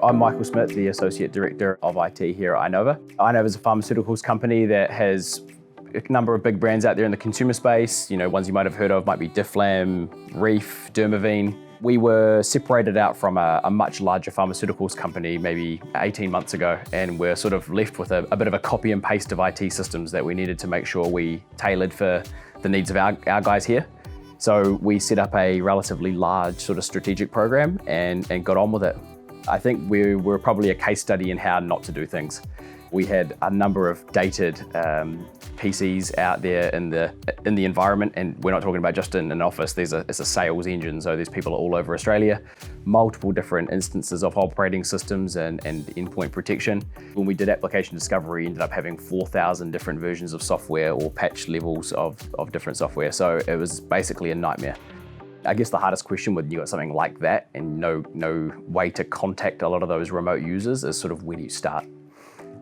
I'm Michael Smith, the Associate Director of IT here at iNova. iNova is a pharmaceuticals company that has a number of big brands out there in the consumer space. Ones you might have heard of might be Difflam, Reef, Dermavine. We were separated out from a much larger pharmaceuticals company maybe 18 months ago, and we're sort of left with a bit of a copy and paste of IT systems that we needed to make sure we tailored for the needs of our guys here. So we set up a relatively large sort of strategic program and got on with it. I think we were probably a case study in how not to do things. We had a number of dated PCs out there in the environment, and we're not talking about just in an office. It's a sales engine, so there's people all over Australia, multiple different instances of operating systems and endpoint protection. When we did application discovery, we ended up having 4,000 different versions of software or patch levels of different software. So it was basically a nightmare. I guess the hardest question when you got something like that and no way to contact a lot of those remote users is sort of where do you start?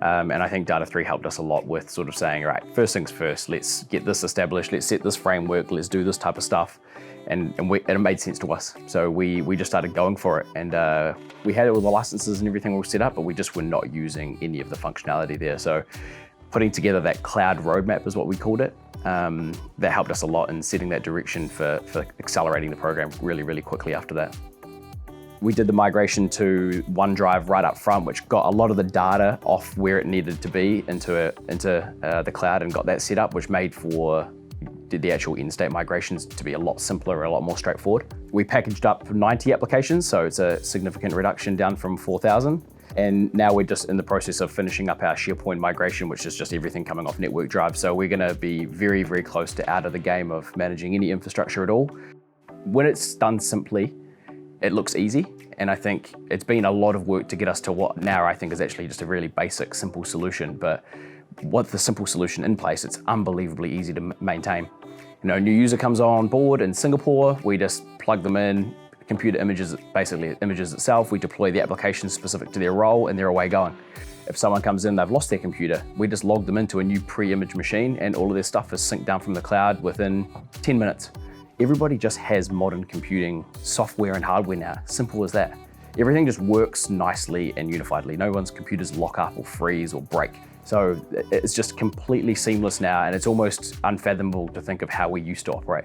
And I think Data 3 helped us a lot with sort of saying, all right, first things first, let's get this established, let's set this framework, let's do this type of stuff. And it made sense to us. So we just started going for it. And we had all the licenses and everything all set up, but we just were not using any of the functionality there. So putting together that cloud roadmap is what we called it. That helped us a lot in setting that direction for accelerating the program really, really quickly after that. We did the migration to OneDrive right up front, which got a lot of the data off where it needed to be into the cloud and got that set up, which made for the actual in-state migrations to be a lot simpler, a lot more straightforward. We packaged up 90 applications, so it's a significant reduction down from 4,000. And now we're just in the process of finishing up our SharePoint migration, which is just everything coming off network drive. So we're gonna be very, very close to out of the game of managing any infrastructure at all. When it's done simply, it looks easy, and I think it's been a lot of work to get us to what now I think is actually just a really basic, simple solution. But with the simple solution in place, it's unbelievably easy to maintain. A new user comes on board in Singapore, we just plug them in, computer images, basically images itself, we deploy the application specific to their role, and they're away going. If someone comes in, they've lost their computer, we just log them into a new pre-image machine, and all of their stuff is synced down from the cloud within 10 minutes. Everybody just has modern computing software and hardware now, simple as that. Everything just works nicely and unifiedly. No one's computers lock up or freeze or break. So it's just completely seamless now, and it's almost unfathomable to think of how we used to operate.